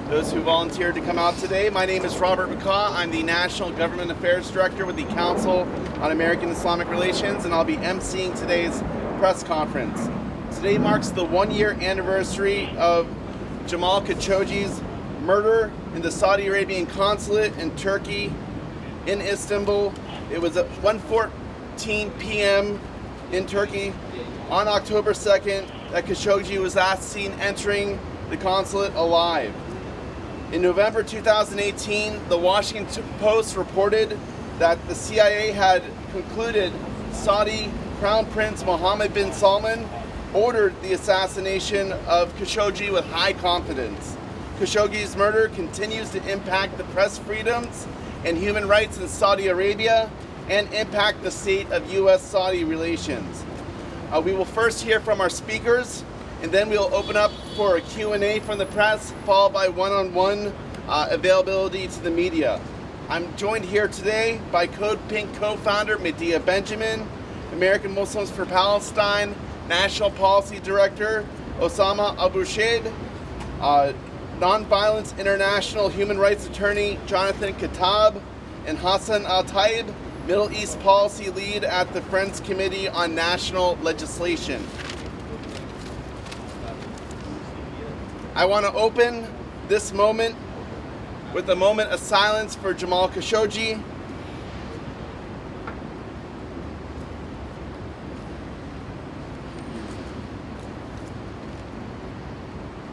those who volunteered to come out today. My name is Robert McCaw. I'm the National Government Affairs Director with the Council on American-Islamic Relations, and I'll be emceeing today's press conference. Today marks the one-year anniversary of Jamal Khashoggi's murder in the Saudi Arabian consulate in Turkey, in Istanbul. It was at 1:14 p.m. in Turkey on October 2nd that Khashoggi was last seen entering the consulate alive. In November 2018, the Washington Post reported that the CIA had concluded Saudi Crown Prince Mohammed bin Salman ordered the assassination of Khashoggi with high confidence. Khashoggi's murder continues to impact the press freedoms and human rights in Saudi Arabia and impact the state of U.S.-Saudi relations. We will first hear from our speakers, and then we'll open up for a Q&A from the press, followed by one-on-one availability to the media. I'm joined here today by Codepink co-founder Medea Benjamin, American Muslims for Palestine National Policy Director Osama Abuirshaid, Nonviolence International Human Rights Attorney Jonathan Katab, and Hassan Al-Taib, Middle East Policy Lead at the Friends Committee on National Legislation. I want to open this moment with a moment of silence for Jamal Khashoggi.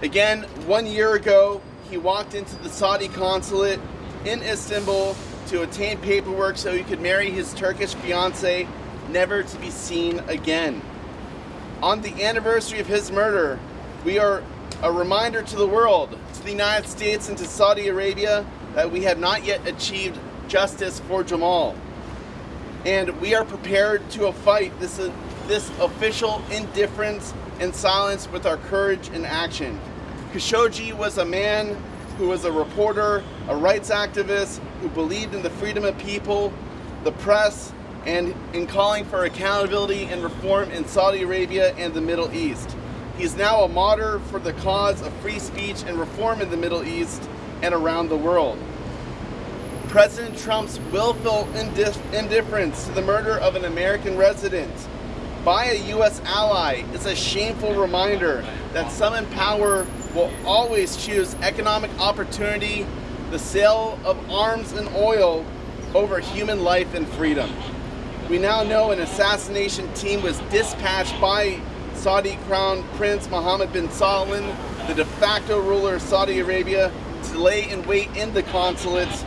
Again, 1 year ago, he walked into the Saudi consulate in Istanbul to obtain paperwork so he could marry his Turkish fiancée, never to be seen again. On the anniversary of his murder, we are a reminder to the world, to the United States and to Saudi Arabia, that we have not yet achieved justice for Jamal. And we are prepared to fight this official indifference and silence with our courage and action. Khashoggi was a man who was a reporter, a rights activist, who believed in the freedom of people, the press, and in calling for accountability and reform in Saudi Arabia and the Middle East. He is now a martyr for the cause of free speech and reform in the Middle East and around the world. President Trump's willful indifference to the murder of an American resident by a U.S. ally is a shameful reminder that some in power will always choose economic opportunity, the sale of arms and oil, over human life and freedom. We now know an assassination team was dispatched by Saudi Crown Prince Mohammed bin Salman, the de facto ruler of Saudi Arabia, to lay in wait in the consulates,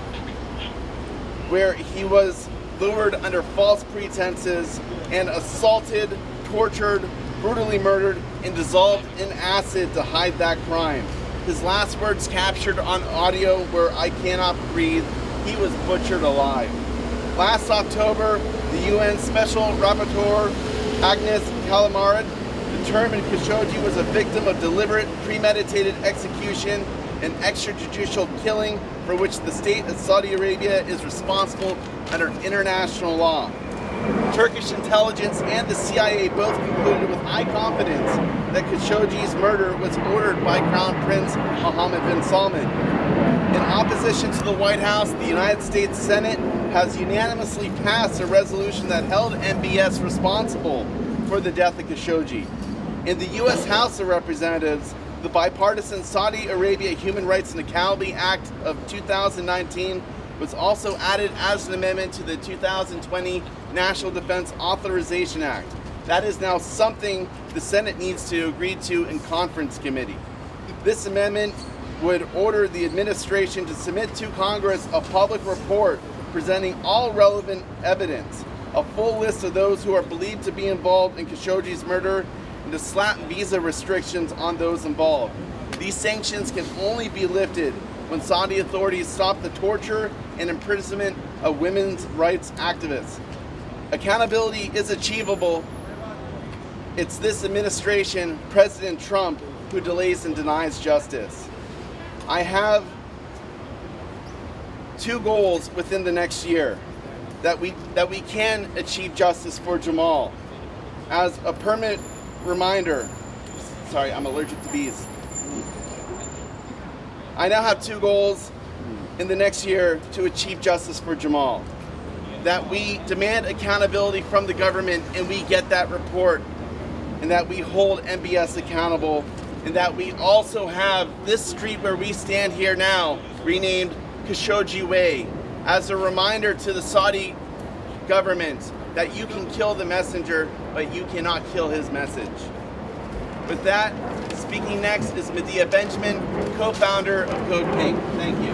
where he was lured under false pretenses and assaulted, tortured, brutally murdered, and dissolved in acid to hide that crime. His last words captured on audio were, "I cannot breathe." He was butchered alive. Last October, the UN Special Rapporteur Agnes Callamard determined Khashoggi was a victim of deliberate, premeditated execution and extrajudicial killing for which the state of Saudi Arabia is responsible under international law. Turkish intelligence and the CIA both concluded with high confidence that Khashoggi's murder was ordered by Crown Prince Mohammed bin Salman. In opposition to the White House, the United States Senate has unanimously passed a resolution that held MBS responsible for the death of Khashoggi. In the U.S. House of Representatives, the bipartisan Saudi Arabia Human Rights and Accountability Act of 2019 was also added as an amendment to the 2020 National Defense Authorization Act. That is now something the Senate needs to agree to in conference committee. This amendment would order the administration to submit to Congress a public report presenting all relevant evidence, a full list of those who are believed to be involved in Khashoggi's murder, and to slap visa restrictions on those involved. These sanctions can only be lifted when Saudi authorities stop the torture and imprisonment of women's rights activists. Accountability is achievable. It's this administration, President Trump, who delays and denies justice. I have two goals within the next year that we can achieve justice for Jamal. As a permanent reminder, sorry, I'm allergic to bees. I now have two goals in the next year to achieve justice for Jamal. That we demand accountability from the government and we get that report, and that we hold MBS accountable, and that we also have this street where we stand here now renamed Khashoggi Way as a reminder to the Saudi government that you can kill the messenger, but you cannot kill his message. With that, speaking next is Medea Benjamin, co-founder of Codepink. Thank you.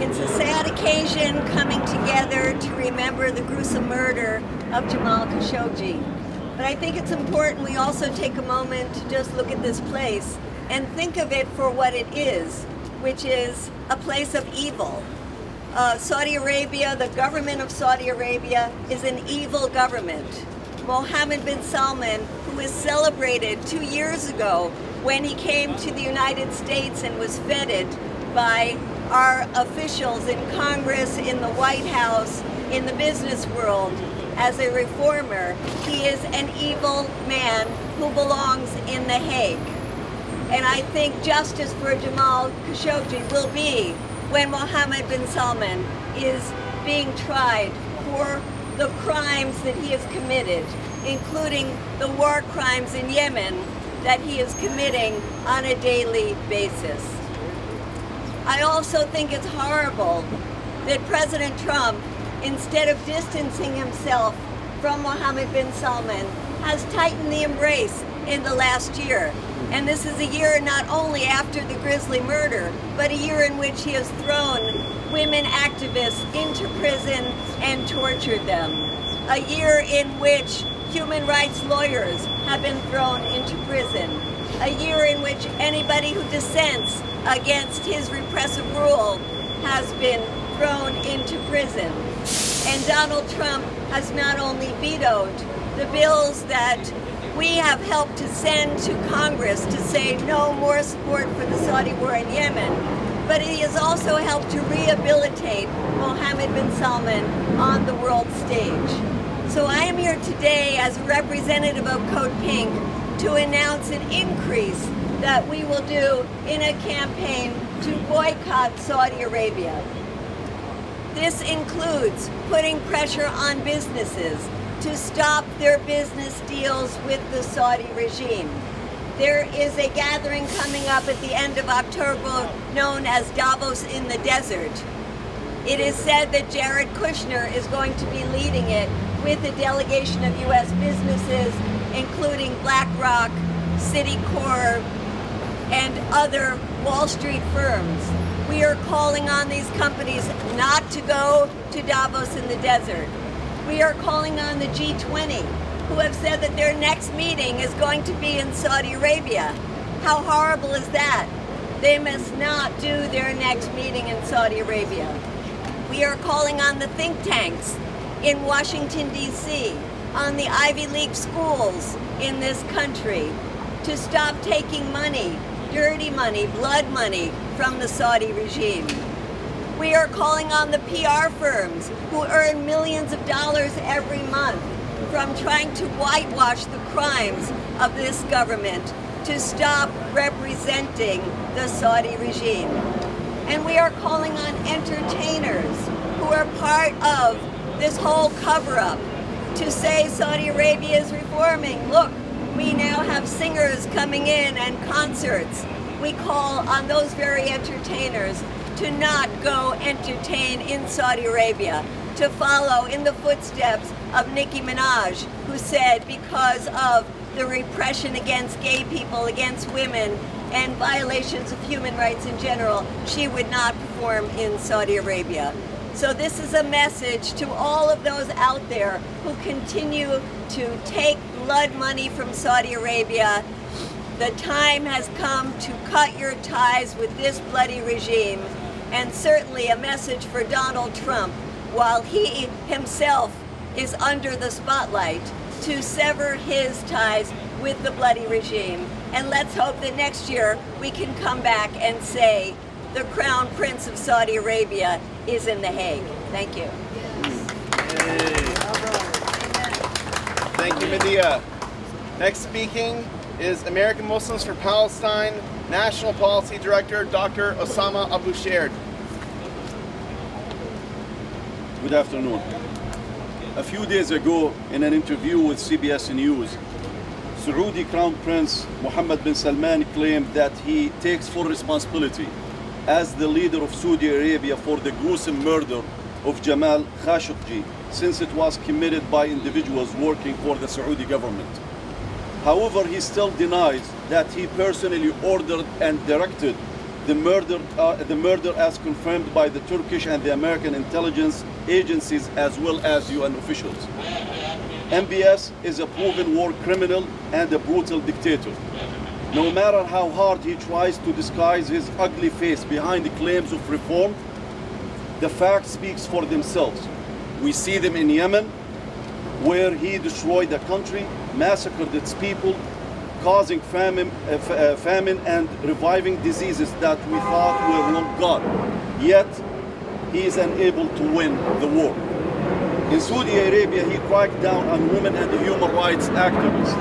It's a sad occasion coming together to remember the gruesome murder of Jamal Khashoggi. But I think it's important we also take a moment to just look at this place and think of it for what it is, which is a place of evil. Saudi Arabia, the government of Saudi Arabia, is an evil government. Mohammad bin Salman, who was celebrated 2 years ago when he came to the United States and was feted by our officials in Congress, in the White House, in the business world, as a reformer, he is an evil man who belongs in The Hague. And I think justice for Jamal Khashoggi will be when Mohammed bin Salman is being tried for the crimes that he has committed, including the war crimes in Yemen that he is committing on a daily basis. I also think it's horrible that President Trump, instead of distancing himself from Mohammed bin Salman, has tightened the embrace in the last year. And this is a year not only after the grisly murder, but a year in which he has thrown women activists into prison and tortured them. A year in which human rights lawyers have been thrown into prison. A year in which anybody who dissents against his repressive rule has been thrown into prison. And Donald Trump has not only vetoed the bills that we have helped to send to Congress to say no more support for the Saudi war in Yemen, but he has also helped to rehabilitate Mohammed bin Salman on the world stage. So I am here today as a representative of Codepink to announce an increase that we will do in a campaign to boycott Saudi Arabia. This includes putting pressure on businesses to stop their business deals with the Saudi regime. There is a gathering coming up at the end of October known as Davos in the Desert. It is said that Jared Kushner is going to be leading it with a delegation of U.S. businesses, including BlackRock, Citicorp, and other Wall Street firms. We are calling on these companies not to go to Davos in the desert. We are calling on the G20, who have said that their next meeting is going to be in Saudi Arabia. How horrible is that? They must not do their next meeting in Saudi Arabia. We are calling on the think tanks in Washington, D.C., on the Ivy League schools in this country to stop taking money, dirty money, blood money from the Saudi regime. We are calling on the PR firms who earn millions of dollars every month from trying to whitewash the crimes of this government to stop representing the Saudi regime. And we are calling on entertainers who are part of this whole cover-up to say Saudi Arabia is reforming. Look, we now have singers coming in and concerts. We call on those very entertainers to not go entertain in Saudi Arabia, to follow in the footsteps of Nicki Minaj, who said because of the repression against gay people, against women, and violations of human rights in general, she would not perform in Saudi Arabia. So this is a message to all of those out there who continue to take blood money from Saudi Arabia. The time has come to cut your ties with this bloody regime, and certainly a message for Donald Trump, while he himself is under the spotlight, to sever his ties with the bloody regime. And let's hope that next year we can come back and say the Crown Prince of Saudi Arabia is in The Hague. Thank you. Thank you, Medea. Next speaking is American Muslims for Palestine National Policy Director, Dr. Osama Abuirshaid. Good afternoon. A few days ago, in an interview with CBS News, Saudi Crown Prince Mohammad bin Salman claimed that he takes full responsibility as the leader of Saudi Arabia for the gruesome murder of Jamal Khashoggi, since it was committed by individuals working for the Saudi government. However, he still denies that he personally ordered and directed the murder as confirmed by the Turkish and the American intelligence agencies as well as UN officials. MBS is a proven war criminal and a brutal dictator. No matter how hard he tries to disguise his ugly face behind the claims of reform, the facts speak for themselves. We see them in Yemen, where he destroyed the country, massacred its people, causing famine and reviving diseases that we thought were long gone. Yet, he is unable to win the war. In Saudi Arabia, he cracked down on women and human rights activists,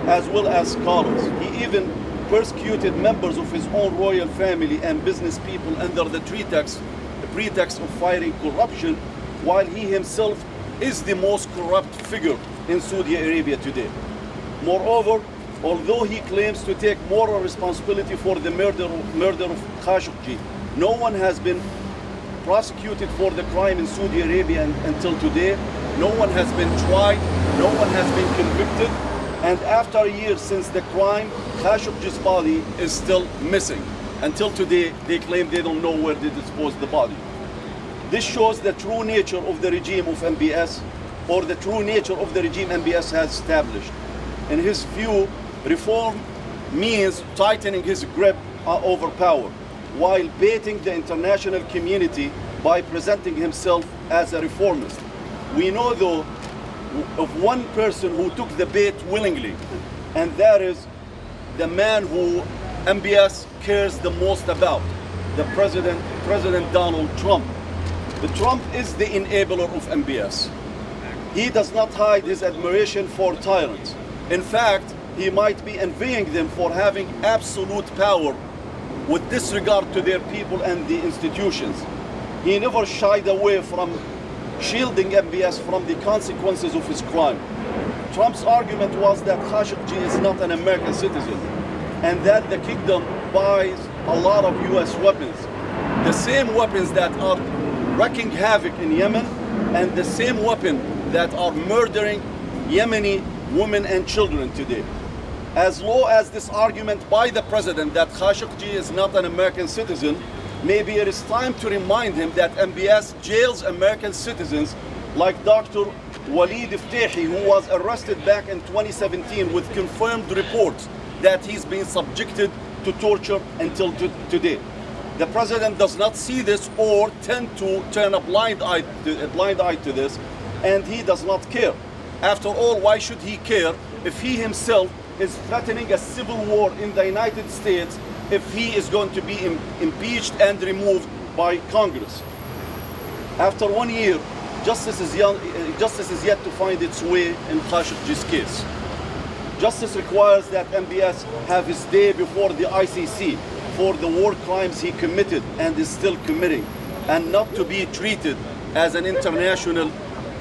as well as scholars. He even persecuted members of his own royal family and business people under the pretext of fighting corruption, while he himself is the most corrupt figure in Saudi Arabia today. Moreover, although he claims to take moral responsibility for the murder of Khashoggi, no one has been prosecuted for the crime in Saudi Arabia until today. No one has been tried, no one has been convicted, and after years since the crime, Khashoggi's body is still missing. Until today, they claim they don't know where they disposed the body. This shows the true nature of the regime of MBS, or the true nature of the regime MBS has established. In his view, reform means tightening his grip over power, while baiting the international community by presenting himself as a reformist. We know, though, of one person who took the bait willingly, and that is the man who MBS cares the most about, the President Donald Trump. The Trump is the enabler of MBS. He does not hide his admiration for tyrants. In fact, he might be envying them for having absolute power with disregard to their people and the institutions. He never shied away from shielding MBS from the consequences of his crime. Trump's argument was that Khashoggi is not an American citizen and that the kingdom buys a lot of US weapons. The same weapons that are wreaking havoc in Yemen and the same weapons that are murdering Yemeni women and children today. As low as this argument by the president that Khashoggi is not an American citizen, maybe it is time to remind him that MBS jails American citizens like Dr. Walid Iftehi, who was arrested back in 2017 with confirmed reports that he's been subjected to torture until today. The president does not see this or tend to turn a blind eye to this, and he does not care. After all, why should he care if he himself is threatening a civil war in the United States if he is going to be impeached and removed by Congress? After 1 year, justice is yet to find its way in Khashoggi's case. Justice requires that MBS have his day before the ICC for the war crimes he committed and is still committing, and not to be treated as an international,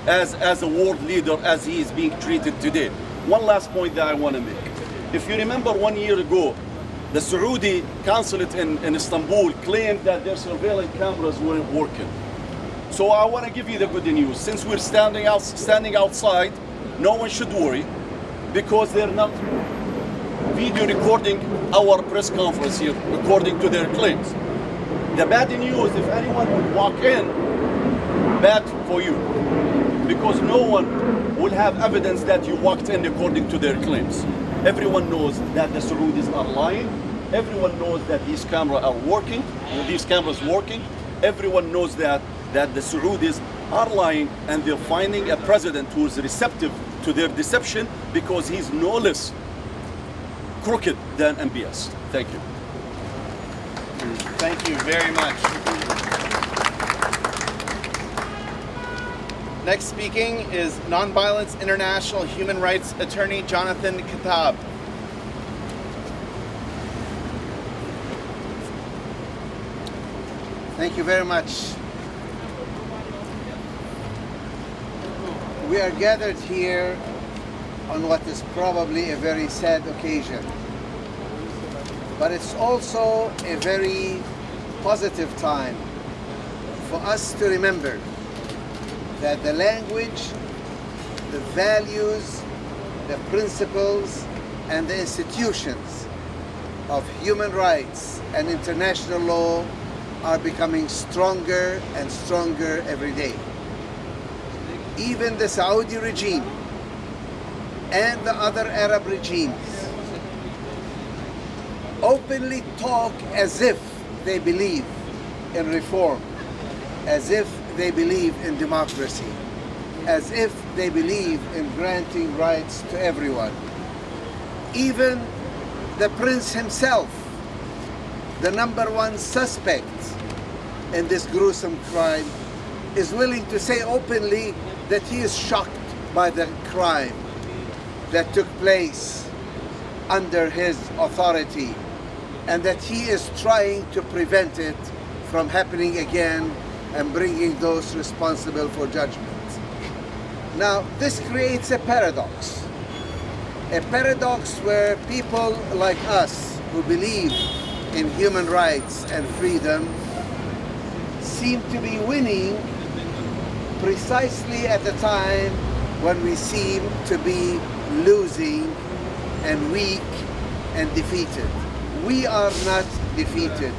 as a world leader as he is being treated today. One last point that I want to make. If you remember 1 year ago, the Saudi consulate in Istanbul claimed that their surveillance cameras weren't working. So I want to give you the good news. Since we're standing outside, no one should worry, because they're not video recording our press conference here, according to their claims. The bad news, if anyone would walk in, bad for you, because no one will have evidence that you walked in according to their claims. Everyone knows that the Saudis are lying. Everyone knows that these cameras are working. Everyone knows that the Saudis are lying, and they're finding a president who is receptive to their deception because he's no less crooked than MBS. Thank you. Thank you very much. Next speaking is Nonviolence International human rights attorney Jonathan Kitab. Thank you very much. We are gathered here on what is probably a very sad occasion, but it's also a very positive time for us to remember that the language, the values, the principles, and the institutions of human rights and international law are becoming stronger and stronger every day. Even the Saudi regime and the other Arab regimes openly talk as if they believe in reform, as if they believe in democracy, as if they believe in granting rights to everyone. Even the prince himself, the #1 suspect in this gruesome crime, is willing to say openly that he is shocked by the crime that took place under his authority and that he is trying to prevent it from happening again and bringing those responsible for judgment. Now, this creates a paradox where people like us who believe in human rights and freedom seem to be winning precisely at the time when we seem to be losing and weak and defeated. We are not defeated.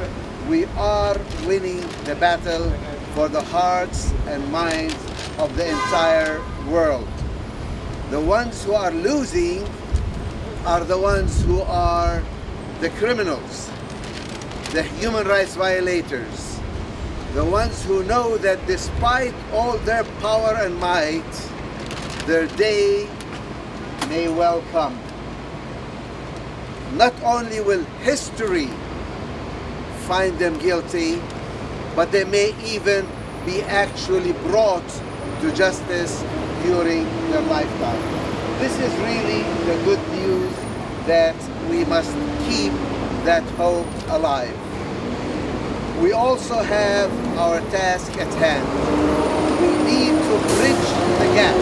We are winning the battle for the hearts and minds of the entire world. The ones who are losing are the ones who are the criminals, the human rights violators, the ones who know that despite all their power and might, their day may well come. Not only will history find them guilty, but they may even be actually brought to justice during their lifetime. This is really the good news, that we must keep that hope alive. We also have our task at hand. We need to bridge the gap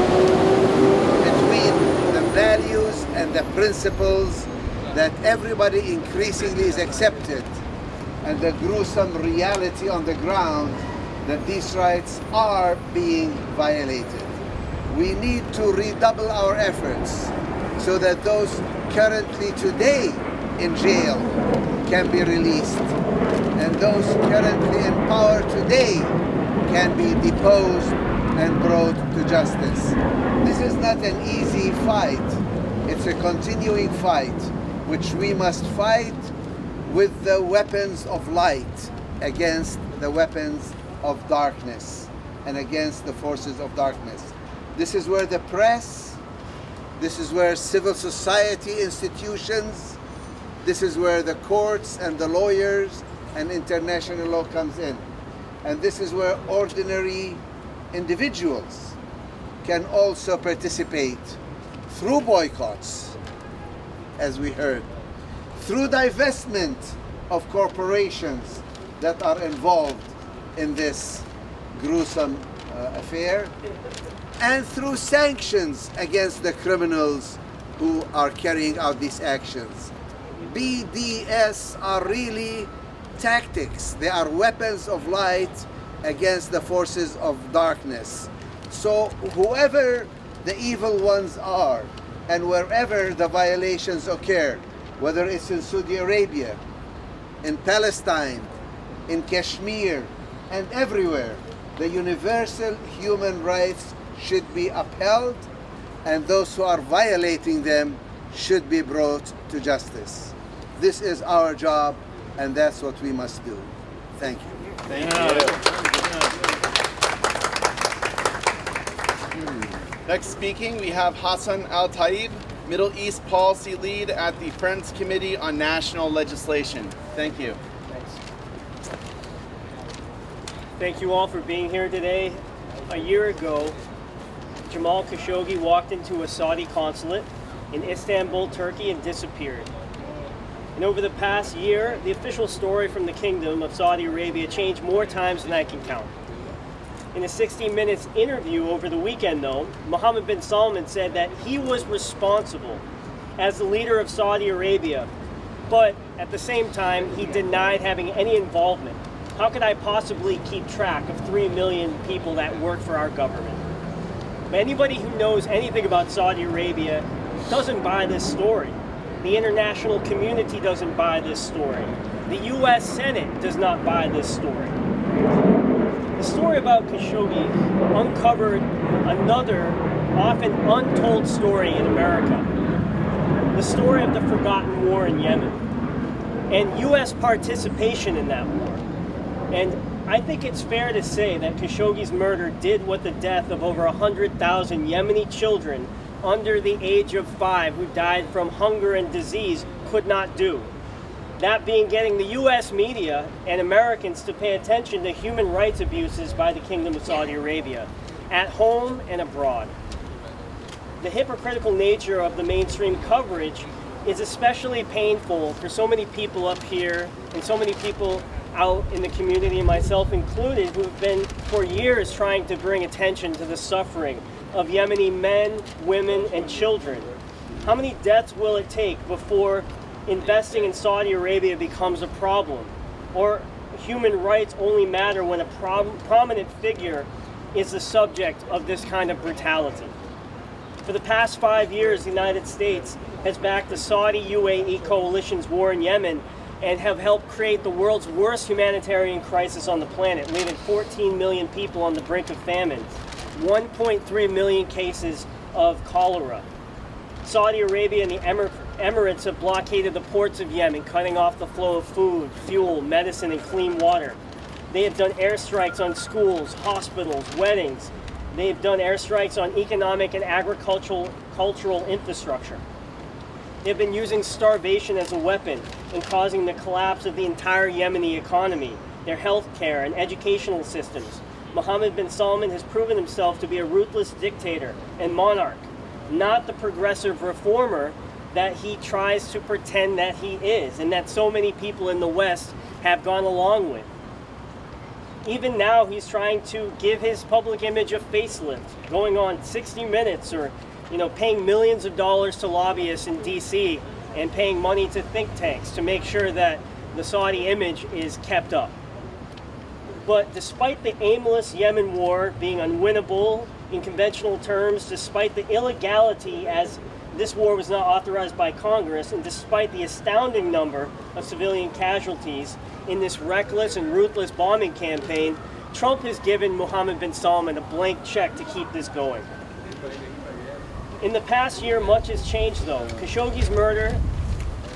between the values and the principles that everybody increasingly is accepted and the gruesome reality on the ground that these rights are being violated. We need to redouble our efforts so that those currently today in jail can be released, and those currently in power today can be deposed and brought to justice. This is not an easy fight. It's a continuing fight, which we must fight with the weapons of light against the weapons of darkness and against the forces of darkness. This is where the press, this is where civil society institutions, this is where the courts and the lawyers and international law comes in. And this is where ordinary individuals can also participate through boycotts, as we heard, through divestment of corporations that are involved in this gruesome affair, and through sanctions against the criminals who are carrying out these actions. BDS are really tactics. They are weapons of light against the forces of darkness. So whoever the evil ones are, and wherever the violations occur, whether it's in Saudi Arabia, in Palestine, in Kashmir, and everywhere, the universal human rights should be upheld, and those who are violating them should be brought to justice. This is our job, and that's what we must do. Thank you. Thank you. Next speaking, we have Hassan Al-Taib, Middle East Policy Lead at the Friends Committee on National Legislation. Thank you. Thanks. Thank you all for being here today. A year ago, Jamal Khashoggi walked into a Saudi consulate in Istanbul, Turkey, and disappeared. And over the past year, the official story from the Kingdom of Saudi Arabia changed more times than I can count. In a 60 Minutes interview over the weekend, though, Mohammed bin Salman said that he was responsible as the leader of Saudi Arabia, but at the same time, he denied having any involvement. How could I possibly keep track of 3 million people that work for our government? But anybody who knows anything about Saudi Arabia doesn't buy this story. The international community doesn't buy this story. The US Senate does not buy this story. The story about Khashoggi uncovered another often untold story in America. The story of the forgotten war in Yemen and US participation in that war. And I think it's fair to say that Khashoggi's murder did what the death of over 100,000 Yemeni children under the age of 5 who died from hunger and disease could not do. That being getting the US media and Americans to pay attention to human rights abuses by the Kingdom of Saudi Arabia, at home and abroad. The hypocritical nature of the mainstream coverage is especially painful for so many people up here and so many people out in the community, myself included, who have been for years trying to bring attention to the suffering of Yemeni men, women, and children. How many deaths will it take before investing in Saudi Arabia becomes a problem? Or human rights only matter when a prominent figure is the subject of this kind of brutality? For the past 5 years, the United States has backed the Saudi-UAE coalition's war in Yemen and have helped create the world's worst humanitarian crisis on the planet, leaving 14 million people on the brink of famine, 1.3 million cases of cholera. Saudi Arabia and the Emirates have blockaded the ports of Yemen, cutting off the flow of food, fuel, medicine, and clean water. They have done airstrikes on schools, hospitals, weddings. They have done airstrikes on economic and agricultural infrastructure. They've been using starvation as a weapon and causing the collapse of the entire Yemeni economy, their health care and educational systems. Mohammed bin Salman has proven himself to be a ruthless dictator and monarch, not the progressive reformer that he tries to pretend that he is, and that so many people in the West have gone along with. Even now, he's trying to give his public image a facelift, going on 60 Minutes or paying millions of dollars to lobbyists in DC and paying money to think tanks to make sure that the Saudi image is kept up. But despite the aimless Yemen war being unwinnable in conventional terms, despite the illegality as this war was not authorized by Congress, and despite the astounding number of civilian casualties in this reckless and ruthless bombing campaign, Trump has given Mohammed bin Salman a blank check to keep this going. In the past year, much has changed though. Khashoggi's murder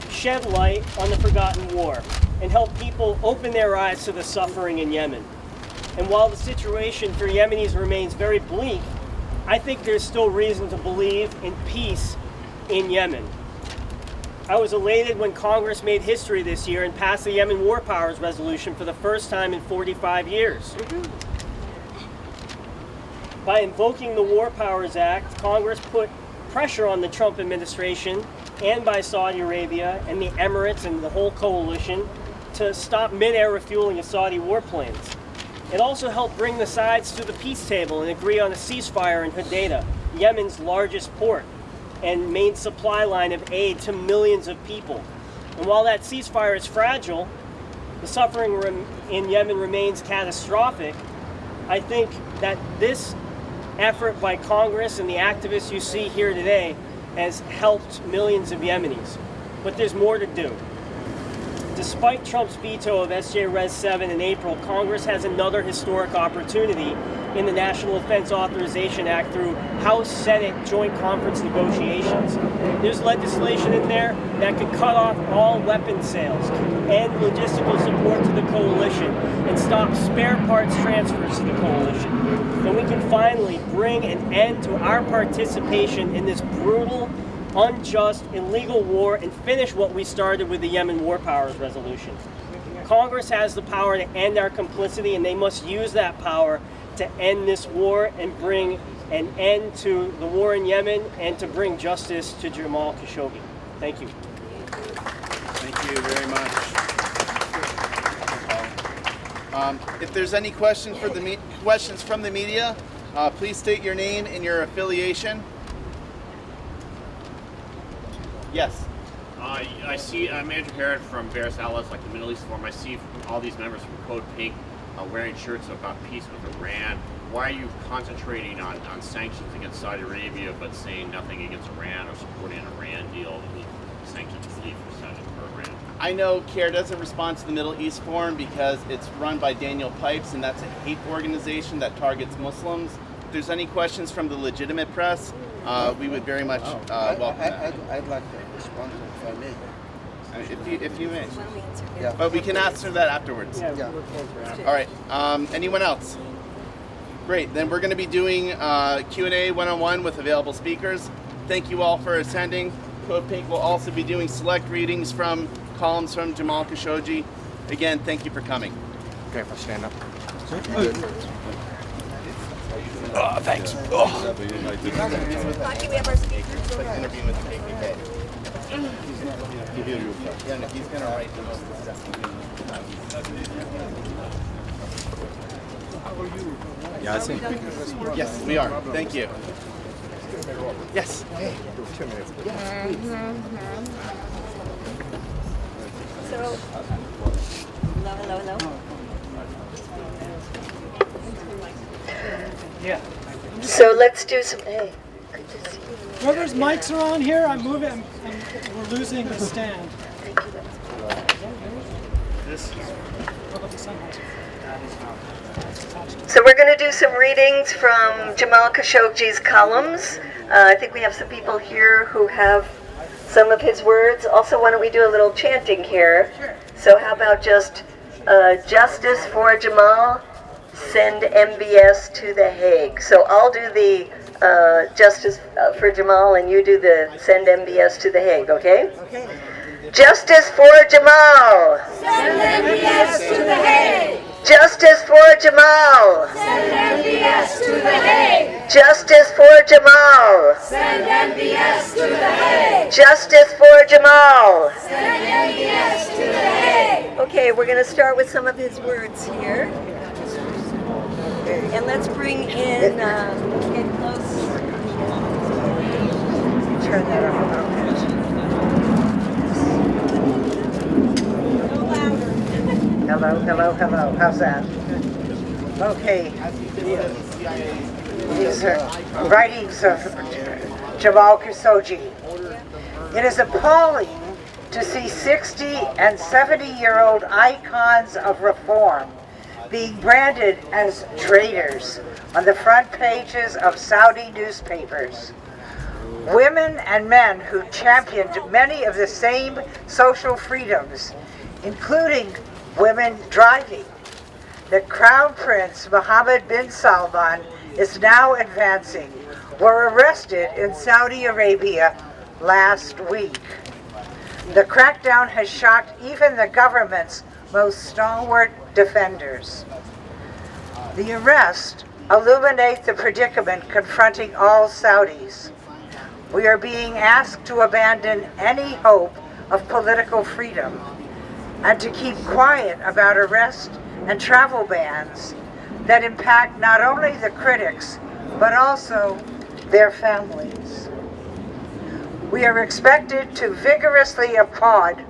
shed light on the forgotten war and helped people open their eyes to the suffering in Yemen. And while the situation for Yemenis remains very bleak, I think there's still reason to believe in peace in Yemen. I was elated when Congress made history this year and passed the Yemen War Powers Resolution for the first time in 45 years. By invoking the War Powers Act, Congress put pressure on the Trump administration and by Saudi Arabia and the Emirates and the whole coalition to stop mid-air refueling of Saudi warplanes. It also helped bring the sides to the peace table and agree on a ceasefire in Hodeidah, Yemen's largest port and main supply line of aid to millions of people. And while that ceasefire is fragile, the suffering in Yemen remains catastrophic. I think that this effort by Congress and the activists you see here today has helped millions of Yemenis. But there's more to do. Despite Trump's veto of SJ Res 7 in April, Congress has another historic opportunity in the National Defense Authorization Act through House-Senate Joint Conference negotiations. There's legislation in there that could cut off all weapons sales, end logistical support to the coalition, and stop spare parts transfers to the coalition. And we can finally bring an end to our participation in this brutal, unjust, illegal war and finish what we started with the Yemen War Powers Resolution. Congress has the power to end our complicity, and they must use that power to end this war and bring an end to the war in Yemen and to bring justice to Jamal Khashoggi. Thank you. Thank you. you very much. If there's any questions from the media, please state your name and your affiliation. Yes. I see I'm Andrew Herod from Bears Outlets, like the Middle East Forum. I see all these members from Codepink wearing shirts about peace with Iran. Why are you concentrating on sanctions against Saudi Arabia but saying nothing against Iran or supporting an Iran deal with sanctions relief for Iran? I know CAIR doesn't respond to the Middle East Forum because it's run by Daniel Pipes, and that's a hate organization that targets Muslims. If there's any questions from the legitimate press, we would very much welcome that. I'd like to respond to it, if I may. If you may. Why don't we answer him? Yeah. But we can answer that afterwards. Yeah, Yeah. we're close around. All right. Anyone else? Great. Then we're going to be doing Q&A one-on-one with available speakers. Thank you all for attending. Codepink will also be doing select readings from columns from Jamal Khashoggi. Again, thank you for coming. Okay, I'll stand up. Thanks. Lucky we have our speakers. Interview with the KKK. Yeah, no, he's going to write the most of the stuff. Yes, we are. Thank you. Yes. So, hello. Yeah. So let's do some. Hey, good to see you. Well, there's mics around here. I'm moving, and we're losing the stand. Thank you. What about the sunrise? So we're going to do some readings from Jamal Khashoggi's columns. I think we have some people here who have some of his words. Also, why don't we do a little chanting here? Sure. So how about just justice for Jamal, send MBS to The Hague. So I'll do the justice for Jamal and you do the send MBS to The Hague, okay? Okay. Justice for Jamal. Send MBS to The Hague. Justice for Jamal. Send MBS to The Hague. Justice for Jamal. Send MBS to The Hague. Justice for Jamal. Send MBS to The Hague. Okay, we're going to start with some of his words here. And let's bring in, get close. Turn that up a little bit. Hello. How's that? Okay. These are writings of Jamal Khashoggi. It is appalling to see 60 and 70-year-old icons of reform being branded as traitors on the front pages of Saudi newspapers. Women and men who championed many of the same social freedoms, including women driving. The Crown Prince Mohammed bin Salman is now advancing, were arrested in Saudi Arabia last week. The crackdown has shocked even the government's most stalwart defenders. The arrest illuminates the predicament confronting all Saudis. We are being asked to abandon any hope of political freedom and to keep quiet about arrest and travel bans that impact not only the critics, but also their families. We are expected to vigorously applaud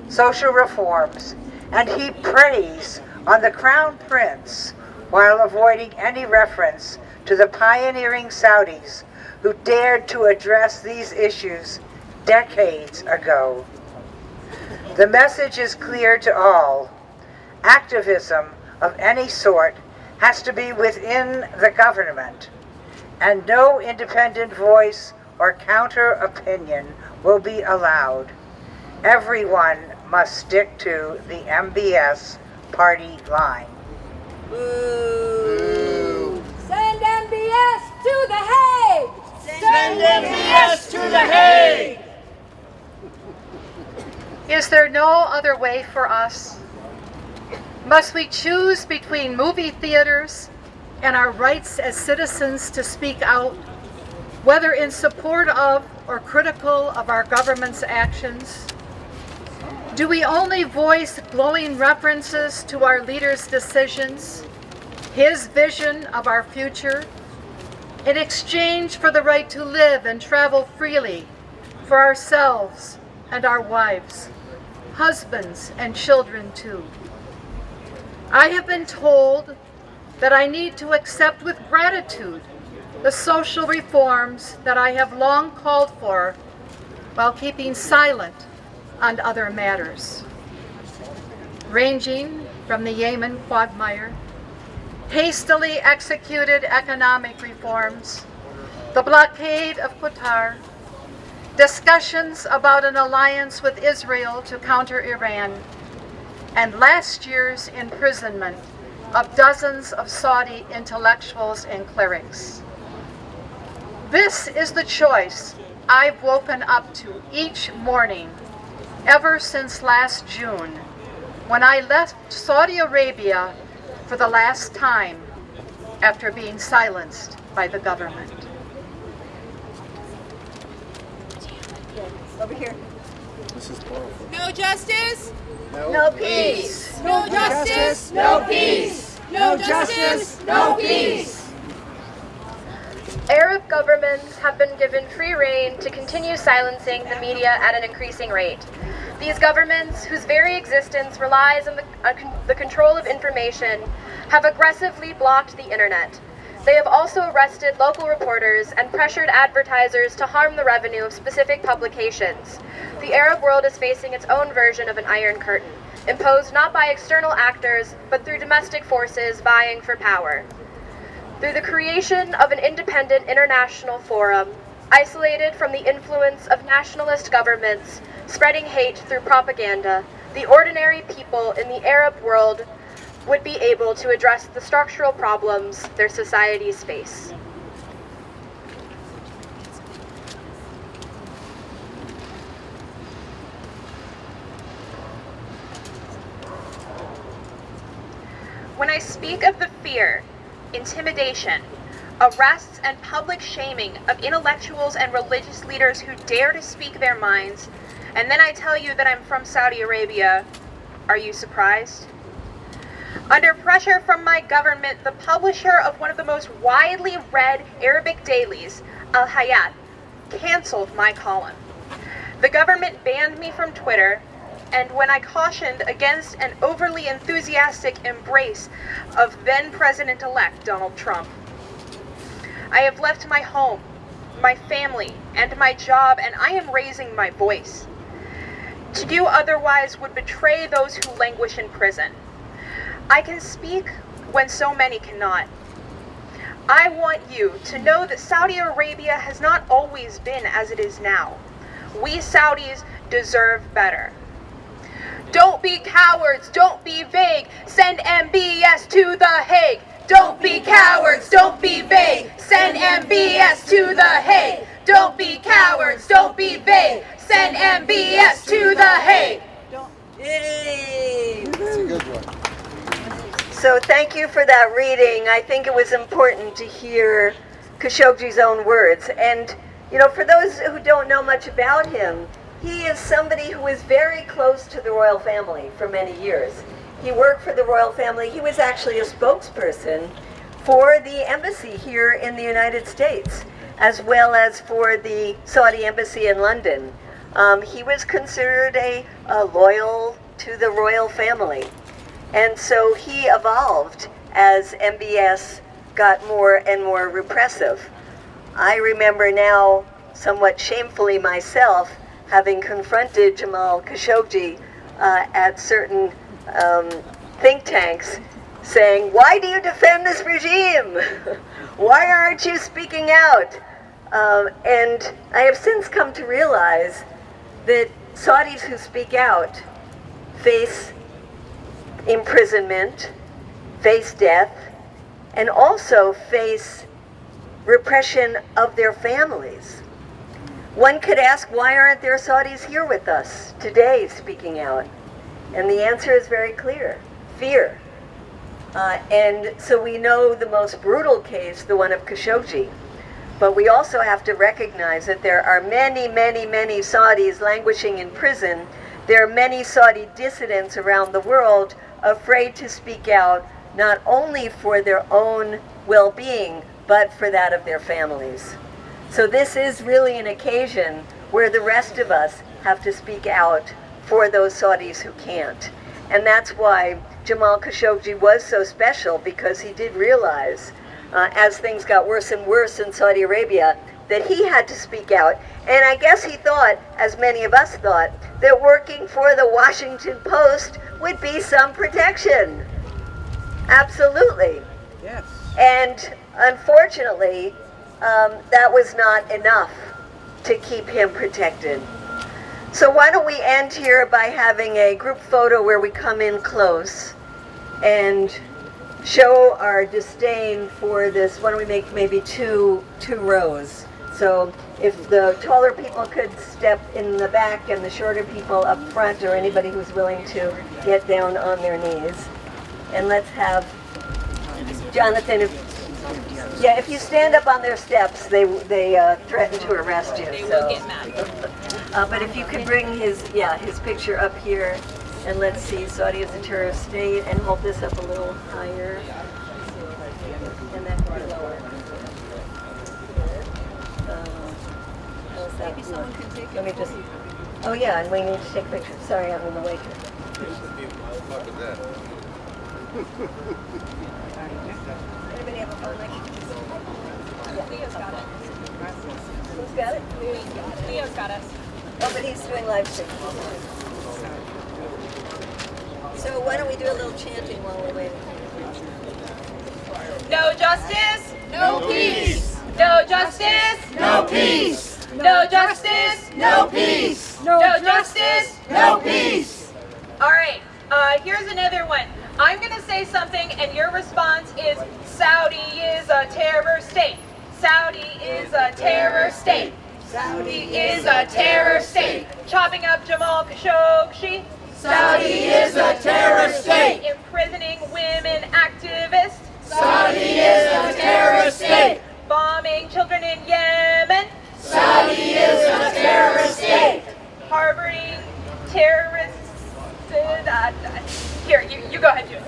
social reforms and heap praise on the Crown Prince while avoiding any reference to the pioneering Saudis who dared to address these issues decades ago. The message is clear to all. Activism of any sort has to be within the government, and no independent voice or counter opinion will be allowed. Everyone must stick to the MBS party line. Boo. Send MBS to The Hague. Send MBS to The Hague. Is there no other way for us? Must we choose between movie theaters and our rights as citizens to speak out, whether in support of or critical of our government's actions? Do we only voice glowing references to our leader's decisions, his vision of our future, in exchange for the right to live and travel freely for ourselves and our wives, husbands and children too? I have been told that I need to accept with gratitude the social reforms that I have long called for while keeping silent on other matters, ranging from the Yemen quagmire, hastily executed economic reforms, the blockade of Qatar, discussions about an alliance with Israel to counter Iran, and last year's imprisonment of dozens of Saudi intellectuals and clerics. This is the choice I've woken up to each morning ever since last June, when I left Saudi Arabia for the last time after being silenced by the government. Over here. This is powerful. No justice, No peace. no justice, no peace. No justice, no peace. Arab governments have been given free rein to continue silencing the media at an increasing rate. These governments, whose very existence relies on the control of information, have aggressively blocked the internet. They have also arrested local reporters and pressured advertisers to harm the revenue of specific publications. The Arab world is facing its own version of an Iron Curtain, imposed not by external actors, but through domestic forces vying for power. Through the creation of an independent international forum, isolated from the influence of nationalist governments, spreading hate through propaganda, the ordinary people in the Arab world would be able to address the structural problems their societies face. When I speak of the fear, intimidation, arrests, and public shaming of intellectuals and religious leaders who dare to speak their minds, and then I tell you that I'm from Saudi Arabia, are you surprised? Under pressure from my government, the publisher of one of the most widely read Arabic dailies, Al Hayat, canceled my column. The government banned me from Twitter, and when I cautioned against an overly enthusiastic embrace of then-President-elect Donald Trump, I have left my home, my family, and my job, and I am raising my voice. To do otherwise would betray those who languish in prison. I can speak when so many cannot. I want you to know that Saudi Arabia has not always been as it is now. We Saudis deserve better. Don't be cowards, don't be vague, send MBS to The Hague. Don't be cowards, don't be vague, send MBS to The Hague. Don't be cowards, don't be vague, send MBS to The Hague. Yay! That's a good one. So thank you for that reading. I think it was important to hear Khashoggi's own words. And, you know, for those who don't know much about him, he is somebody who is very close to the royal family for many years. He worked for the royal family. He was actually a spokesperson for the embassy here in the United States, as well as for the Saudi embassy in London. He was considered a loyal to the royal family. And so he evolved as MBS got more and more repressive. I remember now, somewhat shamefully myself, having confronted Jamal Khashoggi at certain think tanks, saying, "Why do you defend this regime? Why aren't you speaking out?" And I have since come to realize that Saudis who speak out face imprisonment, face death, and also face repression of their families. One could ask, why aren't there Saudis here with us today speaking out? And the answer is very clear: fear. And so we know the most brutal case, the one of Khashoggi. But we also have to recognize that there are many, many, many Saudis languishing in prison There are many Saudi dissidents around the world afraid to speak out, not only for their own well-being, but for that of their families. So this is really an occasion where the rest of us have to speak out for those Saudis who can't. And that's why Jamal Khashoggi was so special, because he did realize, as things got worse and worse in Saudi Arabia, that he had to speak out. And I guess he thought, as many of us thought, that working for the Washington Post would be some protection. Absolutely. Yes. And unfortunately, that was not enough to keep him protected. So why don't we end here by having a group photo where we come in close and show our disdain for this. Why don't we make maybe two rows? So if the taller people could step in the back and the shorter people up front, or anybody who's willing to get down on their knees. And let's have Jonathan, if you stand up on their steps, they threaten to arrest you. They so. will get mad. But if you could bring his picture up here, and let's see, Saudi is a terrorist state, and hold this up a little higher, and that can be lower. Maybe someone can take. Let me just. Oh yeah, and we need to take pictures. Sorry, I'm in the way here. Anybody have a phone like? Yeah. Leo's got it. Who's got it? Leo's got us. Oh, but he's doing live stream. So why don't we do a little chanting while we're waiting? No justice, No peace. no justice, No peace. no justice, No peace. no justice. No peace. All right, here's another one. I'm going to say something and your response is Saudi is a terror state. Saudi is a terror state. Saudi is a terror state. Chopping up Jamal Khashoggi. Saudi is a terror state. Imprisoning women activists. Saudi is a terror state. Bombing children in Yemen. Saudi is a terror state. Harboring terrorists. Here, you go ahead, do it.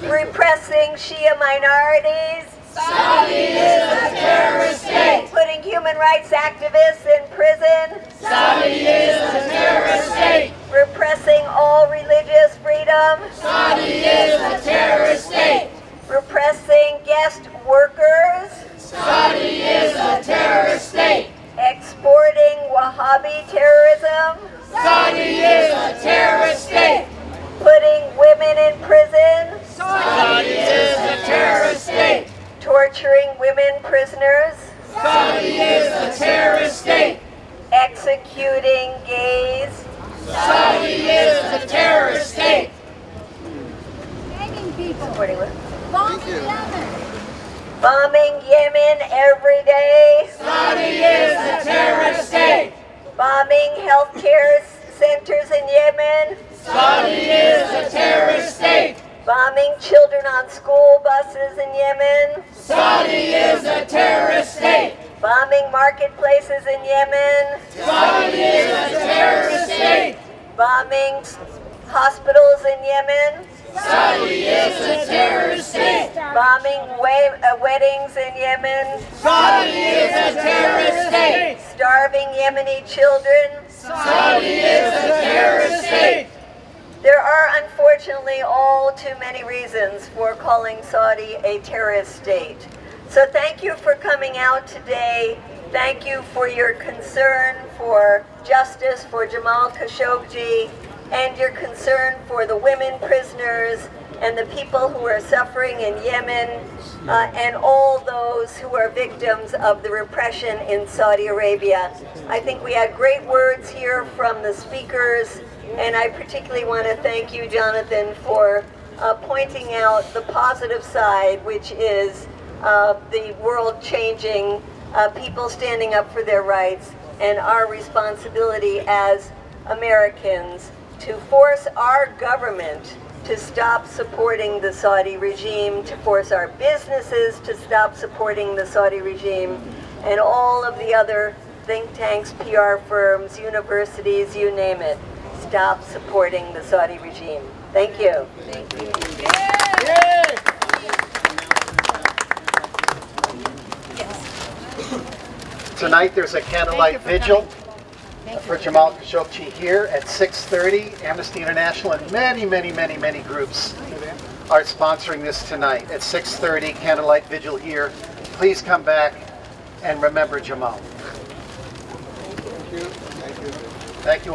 Repressing Shia minorities. Saudi is a terror state. Putting human rights activists in prison. Saudi is a terror state. Repressing all religious freedom. Saudi is a terror state. Repressing guest workers. Saudi is a terror state. Exporting Wahhabi terrorism. Saudi is a terror state. Putting women in prison. Saudi is a terror state. Torturing women prisoners. Saudi is a terror state. Executing gays. Saudi is a terror state. Begging people. Supporting what? Bombing Yemen. Bombing Yemen every day. Saudi is a terror state. Bombing healthcare centers in Yemen. Saudi is a terror state. Bombing children on school buses in Yemen. Saudi is a terror state. Bombing marketplaces in Yemen. Saudi is a terror state. Bombing hospitals in Yemen. Saudi is a terror state. Bombing weddings in Yemen. Saudi is a terror state. Starving Yemeni children. Saudi is a terror state. There are unfortunately all too many reasons for calling Saudi a terrorist state. So thank you for coming out today. Thank you for your concern for justice for Jamal Khashoggi, and your concern for the women prisoners and the people who are suffering in Yemen, and all those who are victims of the repression in Saudi Arabia. I think we had great words here from the speakers, and I particularly want to thank you, Jonathan, for pointing out the positive side, which is the world changing, people standing up for their rights, and our responsibility as Americans to force our government to stop supporting the Saudi regime, to force our businesses to stop supporting the Saudi regime, and all of the other think tanks, PR firms, universities, you name it, stop supporting the Saudi regime. Thank you. Thank you. Tonight there's a candlelight vigil for Jamal Khashoggi here at 6:30. Amnesty International and many groups are sponsoring this tonight at 6:30, candlelight vigil here. Please come back and remember Jamal. Thank you. Thank you. Thank you all.